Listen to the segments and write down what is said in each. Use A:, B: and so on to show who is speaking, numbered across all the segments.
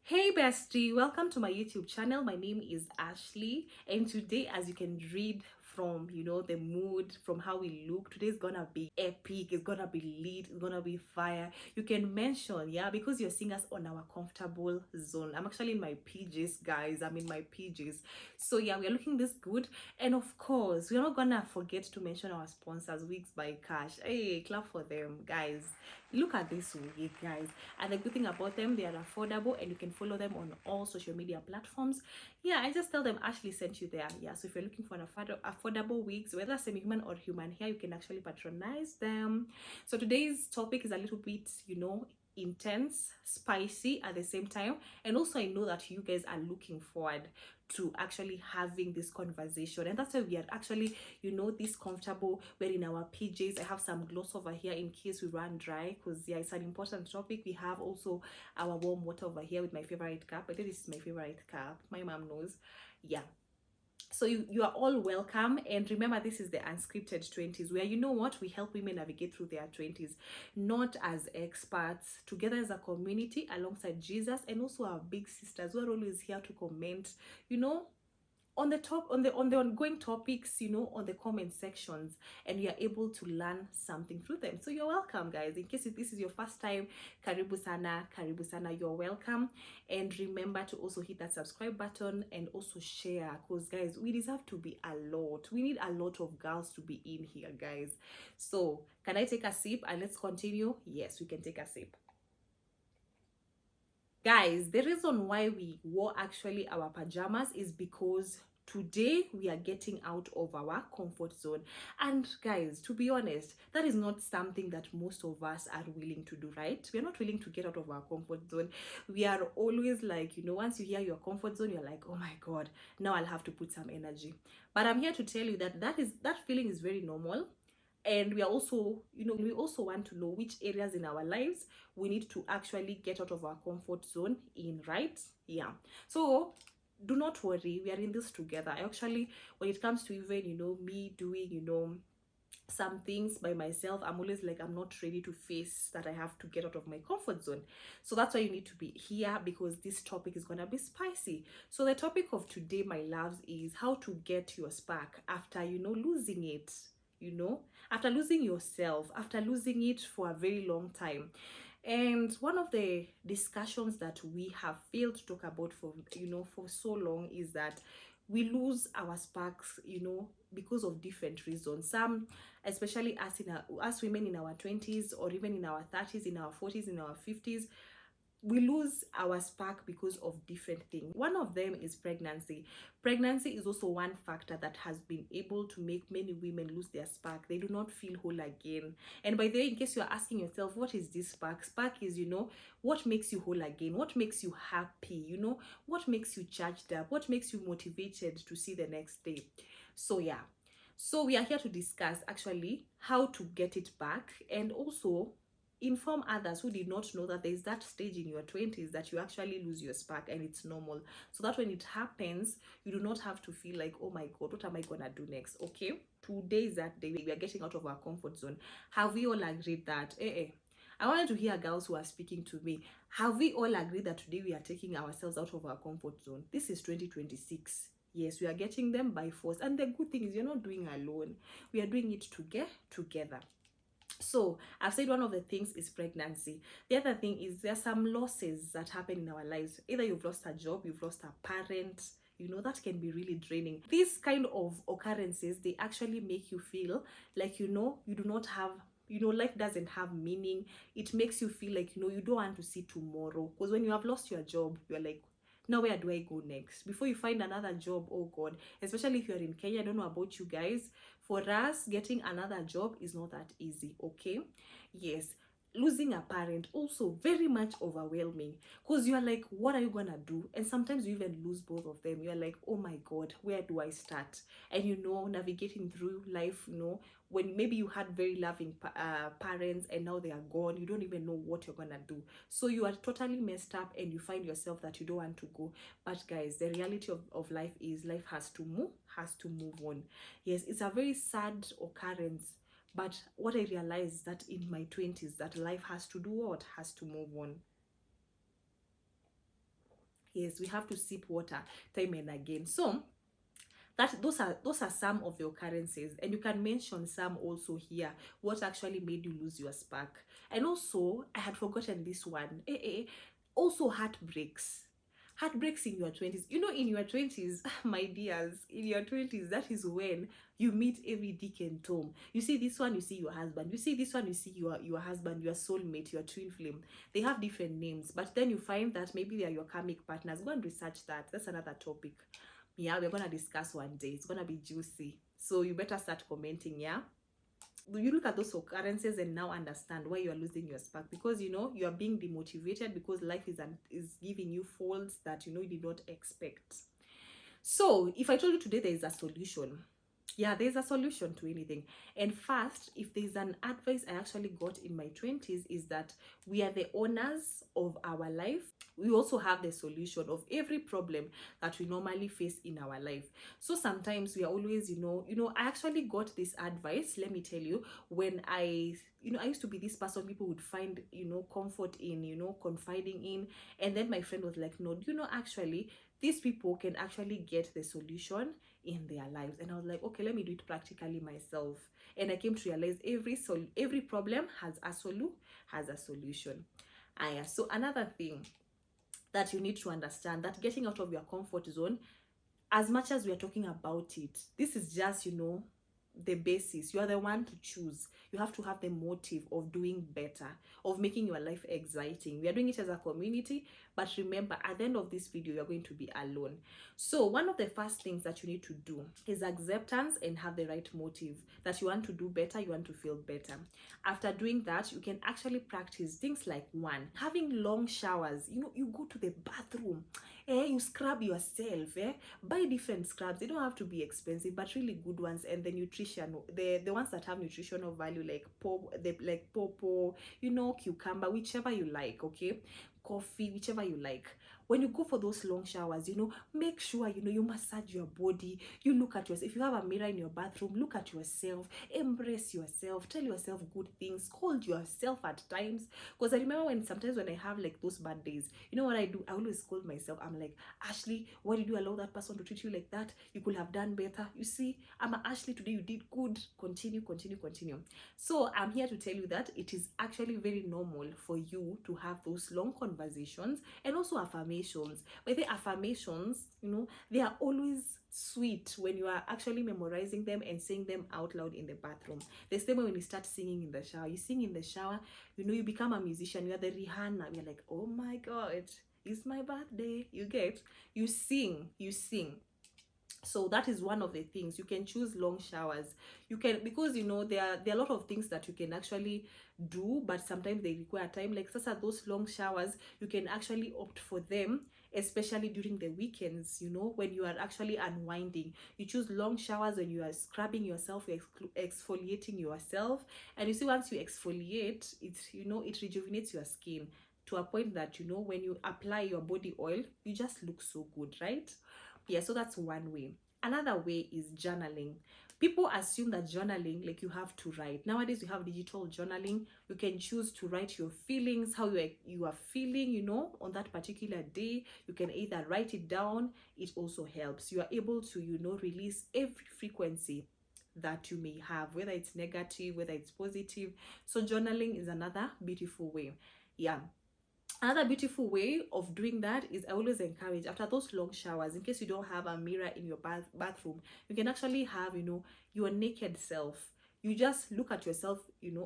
A: Hey bestie, welcome to my YouTube channel. My name is Ashley, and today, as you can read from the mood, from how we look, today's gonna be epic. It's gonna be lit, it's gonna be fire. You can mention, yeah, because you're seeing us on our comfortable zone. I'm actually in my PJs, guys. I'm in my PJs, so yeah, we are looking this good. And of course, we're not gonna forget to mention our sponsors, Wigs by Cash. Hey, clap for them, guys. Look at this wig, guys. And the good thing about them, they are affordable, and you can follow them on all social media platforms. Yeah, I just tell them Ashley sent you there. Yeah, so if you're looking for an affordable wigs, whether semi-human or human hair, you can actually patronize them. So today's topic is a little bit, intense, spicy at the same time. And also I know that you guys are looking forward to actually having this conversation, and that's why we are actually this comfortable. We're in our PJs. I have some gloss over here in case we run dry, because yeah, it's an important topic. We have also our warm water over here with my favorite cup. I think this is my favorite cup, my mom knows. Yeah, so you are all welcome. And remember, this is the unscripted 20s, where we help women navigate through their 20s, not as experts, together as a community alongside Jesus and also our big sisters who are always here to comment on the top on the ongoing topics, on the comment sections, and you are able to learn something through them. So you're welcome, guys. In case if this is your first time, karibu sana, you're welcome. And remember to also hit that subscribe button and also share, because guys, we deserve to be a lot. We need a lot of girls to be in here, guys. So can I take a sip and let's continue? Yes, we can take a sip. Guys, the reason why we wore actually our pajamas is because today we are getting out of our comfort zone. And guys, to be honest, that is not something that most of us are willing to do, right? We are not willing to get out of our comfort zone. We are always like, once you hear your comfort zone, you're like, oh my god, now I'll have to put some energy. But I'm here to tell you that that feeling is very normal. And we are also, we also want to know which areas in our lives we need to actually get out of our comfort zone in, right? Yeah, so do not worry, we are in this together. I actually, when it comes to even me doing some things by myself, I'm always like, I'm not ready to face that I have to get out of my comfort zone. So that's why you need to be here, because this topic is gonna be spicy. So the topic of today, my loves, is how to get your spark after losing it, after losing yourself, after losing it for a very long time. And one of the discussions that we have failed to talk about for so long is that we lose our sparks, because of different reasons. Some, especially us women in our 20s, or even in our 30s, in our 40s, in our 50s, we lose our spark because of different things. One of them is pregnancy. Pregnancy is also one factor that has been able to make many women lose their spark. They do not feel whole again. And by the way, in case you're asking yourself, what is this spark? Spark is, what makes you whole again? What makes you happy? What makes you charged up? What makes you motivated to see the next day? So yeah. So we are here to discuss actually how to get it back, and also inform others who did not know that there is that stage in your 20s that you actually lose your spark, and it's normal, so that when it happens, you do not have to feel like, oh my god, what am I gonna do next? Okay, today is that day. We are getting out of our comfort zone. Have we all agreed that I wanted to hear girls who are speaking to me. Have we all agreed that today we are taking ourselves out of our comfort zone? This is 2026. Yes, we are getting them by force. And the good thing is, you're not doing alone. We are doing it together. So I've said one of the things is pregnancy. The other thing is there are some losses that happen in our lives. Either you've lost a job, you've lost a parent, that can be really draining. These kind of occurrences, they actually make you feel like, you do not have, life doesn't have meaning. It makes you feel like, you don't want to see tomorrow. Because when you have lost your job, you're like, now where do I go next? Before you find another job, oh god, especially if you're in Kenya. I don't know about you guys. For us, getting another job is not that easy, okay? Yes, losing a parent also very much overwhelming, because you're like, what are you gonna do? And sometimes you even lose both of them. You're like, oh my god, where do I start? And navigating through life, when maybe you had very loving parents, and now they are gone, you don't even know what you're gonna do. So you are totally messed up, and you find yourself that you don't want to go. But guys, the reality of life is, life has to move on. Yes, it's a very sad occurrence, but what I realized that in my 20s, that life has to do what? Has to move on. Yes, we have to sip water time and again. So that those are some of the occurrences, and you can mention some also here, what actually made you lose your spark. And also, I had forgotten this one, also heartbreaks in your 20s. You know, in your 20s, my dears, in your 20s, that is when you meet every Dick and Tom. You see this one, you see your husband. You see this one, you see your husband, your soulmate, your twin flame. They have different names, but then you find that maybe they are your karmic partners. Go and research that. That's another topic. Yeah, we're gonna discuss one day. It's gonna be juicy, so you better start commenting. Yeah, you look at those occurrences and now understand why you are losing your spark, because you know you are being demotivated because life is giving you faults that you know you did not expect. So if I told you today there is a solution, yeah, there's a solution to anything. And first, if there's an advice I actually got in my 20s, is that we are the owners of our life. We also have the solution of every problem that we normally face in our life. So sometimes we are always, I actually got this advice, let me tell you, when I used to be this person people would find, comfort in, confiding in. And then my friend was like, no, actually, these people can actually get the solution in their lives. And I was like, okay, let me do it practically myself. And I came to realize every problem has a solution. So another thing that you need to understand, that getting out of your comfort zone, as much as we are talking about it, this is just, the basis. You are the one to choose. You have to have the motive of doing better, of making your life exciting. We are doing it as a community, but remember, at the end of this video, you're going to be alone. So one of the first things that you need to do is acceptance and have the right motive, that you want to do better, you want to feel better. After doing that, you can actually practice things like, one, having long showers. You go to the bathroom, you scrub yourself, buy different scrubs. They don't have to be expensive, but really good ones. And the nutrition, the ones that have nutritional value, like pawpaw, cucumber, whichever you like, okay, coffee, whichever you like. When you go for those long showers, make sure you massage your body. You look at yourself. If you have a mirror in your bathroom, look at yourself, embrace yourself, tell yourself good things, scold yourself at times. Because I remember sometimes when I have like those bad days, you know what I do? I always scold myself. I'm like, Ashley, why did you allow that person to treat you like that? You could have done better. You see, I'm Ashley, today you did good. Continue. So I'm here to tell you that it is actually very normal for you to have those long conversations, and also affirmations. But the affirmations, they are always sweet when you are actually memorizing them and saying them out loud in the bathroom. The same way when you start singing in the shower. You sing in the shower, you become a musician. You are the Rihanna. You're like, oh my God, it's my birthday. You sing. So that is one of the things. You can choose long showers. You can, because there are a lot of things that you can actually do, but sometimes they require time. Like sasa, those long showers, you can actually opt for them, especially during the weekends, when you are actually unwinding. You choose long showers when you are scrubbing yourself, exfoliating yourself. And you see, once you exfoliate, it rejuvenates your skin to a point that, when you apply your body oil, you just look so good, right? Yeah, so that's one way. Another way is journaling. People assume that journaling, like you have to write. Nowadays we have digital journaling. You can choose to write your feelings, how you are feeling, on that particular day. You can either write it down. It also helps. You are able to, release every frequency that you may have, whether it's negative, whether it's positive. So journaling is another beautiful way. Yeah. Another beautiful way of doing that is, I always encourage, after those long showers, in case you don't have a mirror in your bathroom, you can actually have, your naked self. You just look at yourself,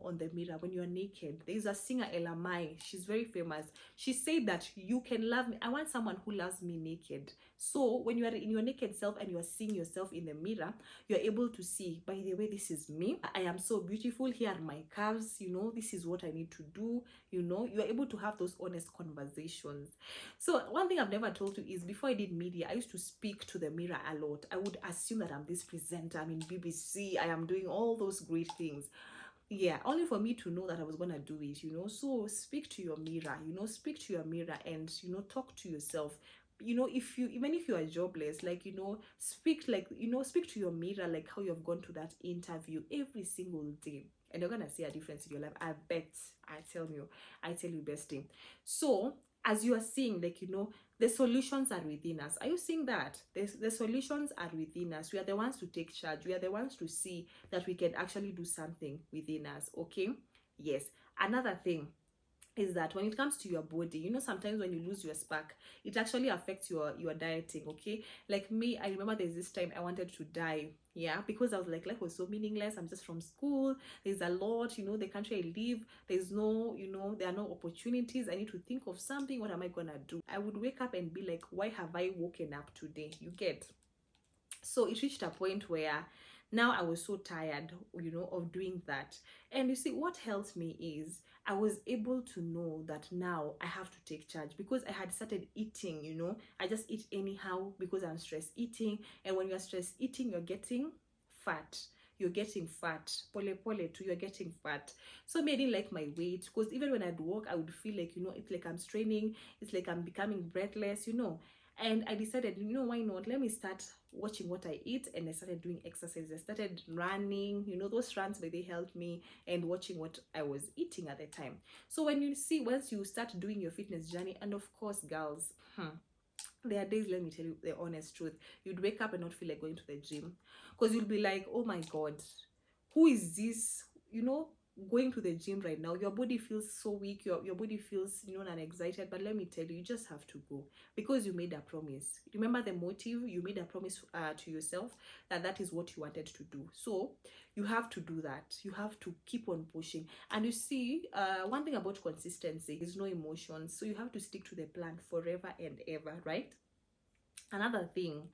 A: on the mirror when you're naked. There's a singer, Elamai. She's very famous. She said that you can love me. I want someone who loves me naked. So when you are in your naked self and you are seeing yourself in the mirror, you're able to see, by the way, this is me. I am so beautiful. Here are my curves. This is what I need to do. You're able to have those honest conversations. So one thing I've never told you is, before I did media, I used to speak to the mirror a lot. I would assume that I'm this presenter, I'm in BBC, I am doing all those great things. Yeah, only for me to know that I was gonna do it. So speak to your mirror, and talk to yourself. Even if you are jobless, like, speak to your mirror, like how you've gone to that interview every single day, and you're gonna see a difference in your life. I bet. I tell you bestie. So as you are seeing, like, you know, the solutions are within us. Are you seeing that? The solutions are within us. We are the ones to take charge. We are the ones to see that we can actually do something within us. Okay. Yes. Another thing is that when it comes to your body, you know, sometimes when you lose your spark, it actually affects your dieting. Okay, like me, I remember there's this time I wanted to die, yeah, because I was like, life was so meaningless. I'm just from school, there's a lot, you know, the country I live, there's no, you know, there are no opportunities. I need to think of something. What am I gonna do? I would wake up and be like, why have I woken up today? You get? So it reached a point where now I was so tired, you know, of doing that. And you see, what helped me is I was able to know that now I have to take charge, because I had started eating, you know, I just eat anyhow because I'm stress eating. And when you're stress eating, you're getting fat. You're getting fat. Pole pole too, you're getting fat. So me, I didn't like my weight, because even when I'd walk, I would feel like, you know, it's like I'm straining, it's like I'm becoming breathless, you know. And I decided, you know, why not? Let me start watching what I eat. And I started doing exercise. I started running, you know, those runs where they helped me, and watching what I was eating at the time. So when you see, once you start doing your fitness journey, and of course, girls, there are days, let me tell you the honest truth, you'd wake up and not feel like going to the gym, because you'll be like, oh my God, who is this, you know, going to the gym right now? Your body feels so weak, your body feels, you know, unexcited. But let me tell you, you just have to go, because you made a promise. Remember the motive, you made a promise to yourself, that that is what you wanted to do. So you have to do that. You have to keep on pushing. And you see, one thing about consistency is no emotions, so you have to stick to the plan forever and ever, right? Another thing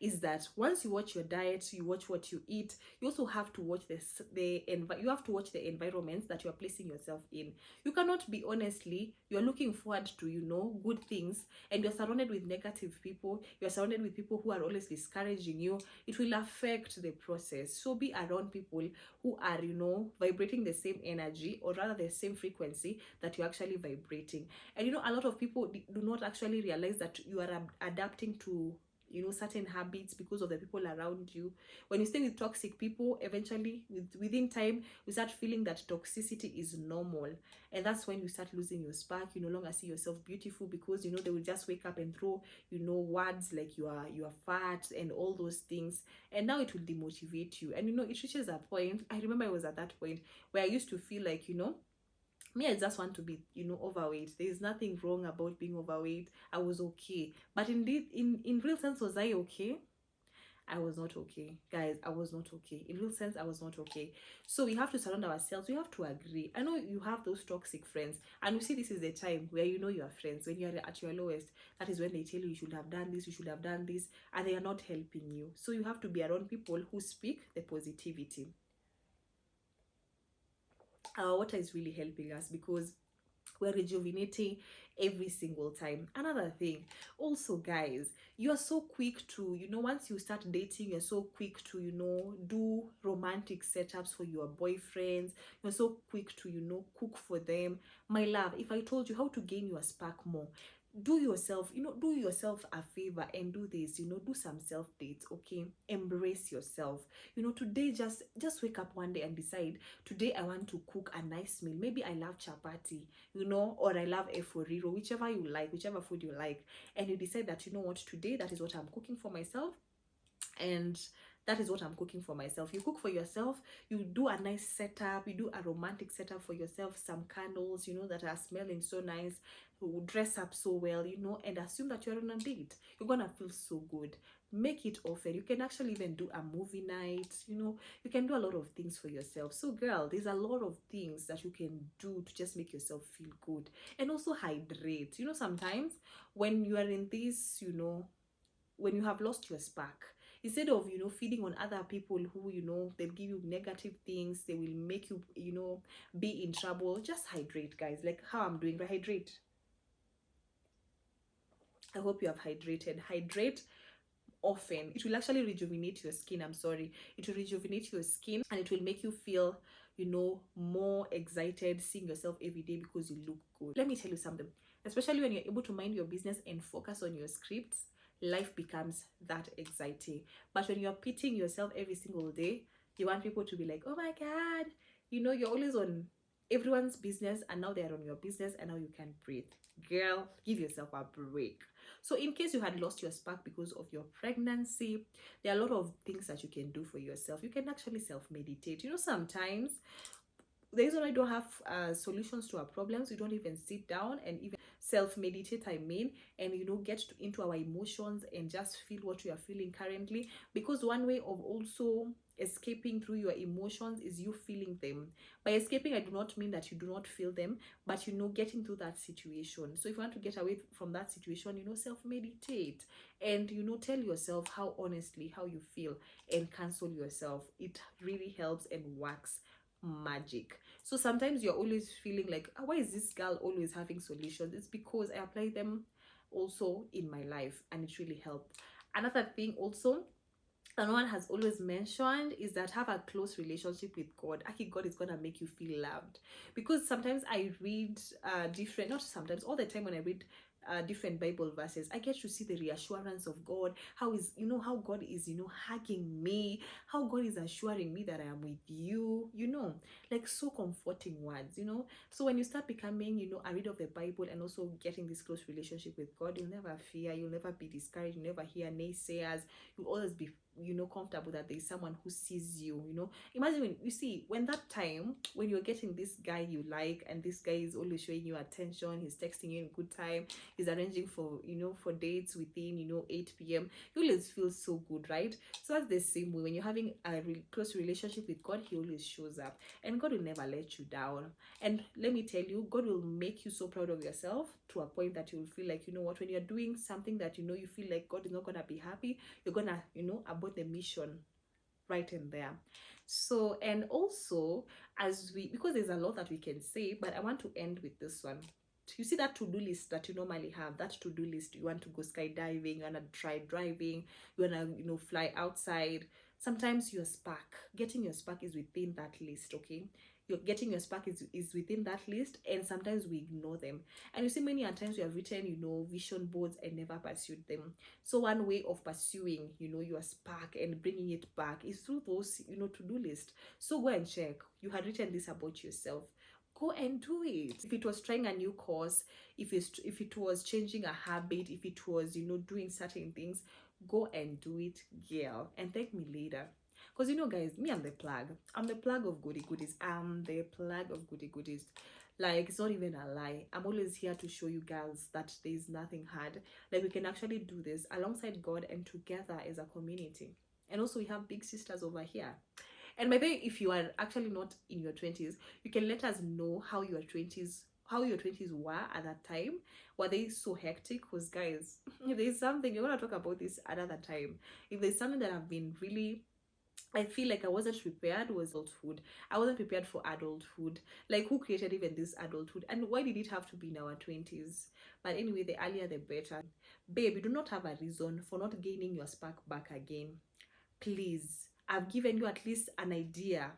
A: is that once you watch your diet, you watch what you eat, you also have to watch you have to watch the environments that you are placing yourself in. You cannot be, honestly, you're looking forward to, you know, good things, and you're surrounded with negative people, you're surrounded with people who are always discouraging you. It will affect the process. So be around people who are, you know, vibrating the same energy, or rather the same frequency that you're actually vibrating. And you know, a lot of people do not actually realize that you are adapting to, you know, certain habits because of the people around you. When you stay with toxic people, eventually within time, you start feeling that toxicity is normal. And that's when you start losing your spark. You no longer see yourself beautiful, because, you know, they will just wake up and throw, you know, words like you are fat and all those things. And now it will demotivate you. And you know, it reaches a point, I remember I was at that point where I used to feel like, you know, me, I just want to be, you know, overweight. There's nothing wrong about being overweight. I was okay. But indeed, in real sense, was I okay? I was not okay. Guys, I was not okay. In real sense, I was not okay. So we have to surround ourselves. We have to agree. I know you have those toxic friends. And you see, this is the time where you know you are friends. When you are at your lowest, that is when they tell you should have done this, you should have done this, and they are not helping you. So you have to be around people who speak the positivity. Our water is really helping us, because we're rejuvenating every single time. Another thing also, guys, you are so quick to, you know, once you start dating, you're so quick to, you know, do romantic setups for your boyfriends. You're so quick to, you know, cook for them. My love, if I told you how to gain your spark more, do yourself, you know, do yourself a favor and do this, you know, do some self dates. Okay, embrace yourself. You know, today, just wake up one day and decide, today I want to cook a nice meal. Maybe I love chapati, you know, or I love eforiro, whichever you like, whichever food you like. And you decide that, you know what, today that is what I'm cooking for myself. And that is what I'm cooking for myself. You cook for yourself, you do a nice setup, you do a romantic setup for yourself, some candles, you know, that are smelling so nice, you dress up so well, you know, and assume that you're on a date. You're gonna feel so good. Make it often. You can actually even do a movie night, you know, you can do a lot of things for yourself. So girl, there's a lot of things that you can do to just make yourself feel good. And also hydrate. You know, sometimes when you are in this, you know, when you have lost your spark, instead of, you know, feeding on other people who, you know, they'll give you negative things, they will make you, you know, be in trouble, just hydrate, guys, like how I'm doing. Hydrate. I hope you have hydrated. Hydrate often. It will actually rejuvenate your skin. I'm sorry, it will rejuvenate your skin, and it will make you feel, you know, more excited seeing yourself every day, because you look good. Let me tell you something, especially when you're able to mind your business and focus on your scripts, life becomes that exciting. But when you're pitying yourself every single day, you want people to be like, oh my God, you know, you're always on everyone's business, and now they're on your business, and now you can't breathe. Girl, give yourself a break. So in case you had lost your spark because of your pregnancy, there are a lot of things that you can do for yourself. You can actually self-meditate. Sometimes the reason why I don't have solutions to our problems, we don't even sit down and even self-meditate, and get into our emotions and just feel what we are feeling currently, because one way of also escaping through your emotions is you feeling them. By escaping, I do not mean that you do not feel them, but getting through that situation. So if you want to get away from that situation, self-meditate, and tell yourself how you feel, and cancel yourself. It really helps and works magic. So sometimes you're always feeling like, why is this girl always having solutions? It's because I apply them also in my life, and it really helped. Another thing also, and one has always mentioned, is that have a close relationship with God. Actually, God is gonna make you feel loved, because sometimes I read different, not sometimes, all the time when I read different Bible verses, I get to see the reassurance of God. How God is hugging me, how God is assuring me that I am with you, like so comforting words. So when you start becoming a reader of the Bible, and also getting this close relationship with God, you'll never fear, you'll never be discouraged, you'll never hear naysayers. You'll always be comfortable that there's someone who sees you. Imagine when that time when you're getting this guy you like, and this guy is always showing you attention, he's texting you in good time, he's arranging for dates within 8 p.m. You always feel so good, right? So that's the same way when you're having a close relationship with God. He always shows up, and God will never let you down. And let me tell you, God will make you so proud of yourself, to a point that you'll feel like, what, when you're doing something that you feel like God is not gonna be happy, you're gonna abort the mission right in there. So, and also, because there's a lot that we can say, but I want to end with this one. You see that to-do list that you normally have, that to-do list, you want to go skydiving, you want to try driving, you want to fly outside. Sometimes getting your spark is within that list. Okay, you're getting your spark is within that list, and sometimes we ignore them. And you see, many a times we have written vision boards and never pursued them. So one way of pursuing your spark and bringing it back is through those to-do list. So go and check. You had written this about yourself, go and do it. If it was trying a new course, if it was changing a habit, if it was doing certain things, go and do it, girl, and thank me later. Because guys, me, I'm the plug of goody goodies. I'm the plug of goody goodies. Like, it's not even a lie. I'm always here to show you girls that there's nothing hard. Like, we can actually do this alongside God and together as a community. And also, we have big sisters over here. And by the way, if you are actually not in your 20s, you can let us know how your 20s were at that time. Were they so hectic? Because guys, if there's something, we're going to talk about this another time. If there's something that I've been really, I feel like I wasn't prepared, was adulthood. I wasn't prepared for adulthood. Like, who created even this adulthood? And why did it have to be in our 20s? But anyway, the earlier the better. Babe, you do not have a reason for not gaining your spark back again. Please, I've given you at least an idea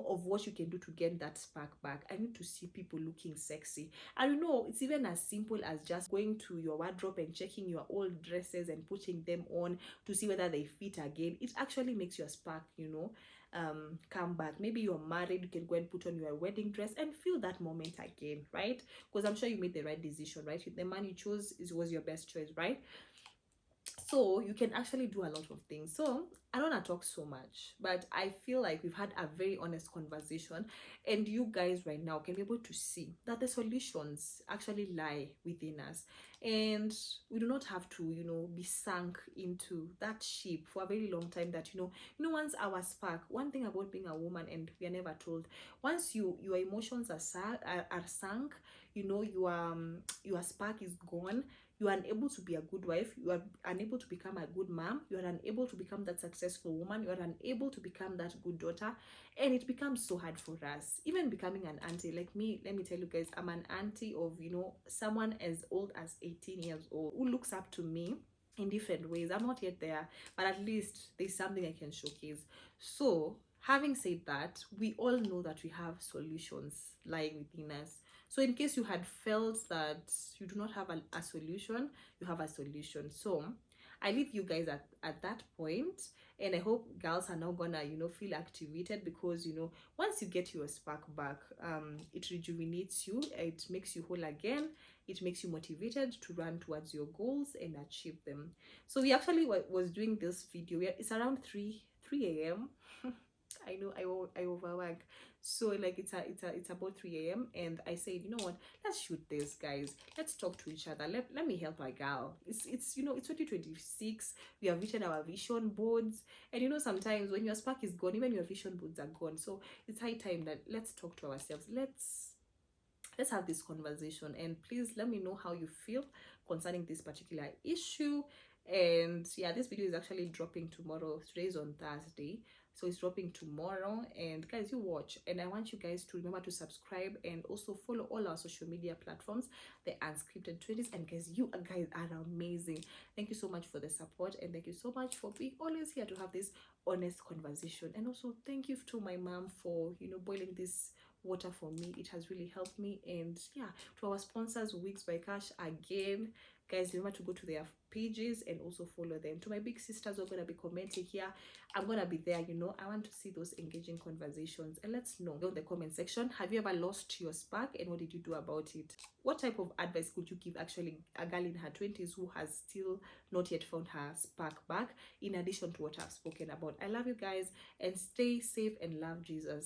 A: of what you can do to get that spark back. I need to see people looking sexy. And it's even as simple as just going to your wardrobe and checking your old dresses and putting them on to see whether they fit again. It actually makes your spark come back. Maybe you're married, you can go and put on your wedding dress and feel that moment again, right? Because I'm sure you made the right decision, right? The man you chose was your best choice, right? So you can actually do a lot of things. So I don't want to talk so much, but I feel like we've had a very honest conversation, and you guys right now can be able to see that the solutions actually lie within us, and we do not have to be sunk into that ship for a very long time. That once our spark, one thing about being a woman, and we are never told, once your emotions are sunk, your spark is gone. You are unable to be a good wife, you are unable to become a good mom, you are unable to become that successful woman, you are unable to become that good daughter, and it becomes so hard for us. Even becoming an auntie, like me, let me tell you guys, I'm an auntie of someone as old as 18 years old who looks up to me in different ways. I'm not yet there, but at least there's something I can showcase. So having said that, we all know that we have solutions lying within us. So in case you had felt that you do not have a solution, you have a solution. So I leave you guys at that point, and I hope girls are now gonna feel activated, because once you get your spark back, it rejuvenates you, it makes you whole again, it makes you motivated to run towards your goals and achieve them. So we actually was doing this video. It's around 3 a.m. I know I overwork. So like it's about 3 a.m. and I said, you know what, let's shoot this, guys. Let's talk to each other. Let me help my girl. It's it's 2026. We have written our vision boards, and sometimes when your spark is gone, even your vision boards are gone. So it's high time that let's talk to ourselves. Let's have this conversation, and please let me know how you feel concerning this particular issue. And yeah, this video is actually dropping tomorrow. Today is on Thursday, so it's dropping tomorrow. And guys, you watch, and I want you guys to remember to subscribe and also follow all our social media platforms, the Unscripted 20s. And guys, you guys are amazing. Thank you so much for the support, and thank you so much for being always here to have this honest conversation. And also thank you to my mom for boiling this water for me. It has really helped me. And yeah, to our sponsors, Wigs by Cash, again, guys, remember to go to their pages and also follow them. To my big sisters who are going to be commenting here, I'm going to be there. I want to see those engaging conversations, and let's know in the comment section, have you ever lost your spark, and what did you do about it? What type of advice could you give actually a girl in her 20s who has still not yet found her spark back, in addition to what I've spoken about? I love you guys, and stay safe and love Jesus.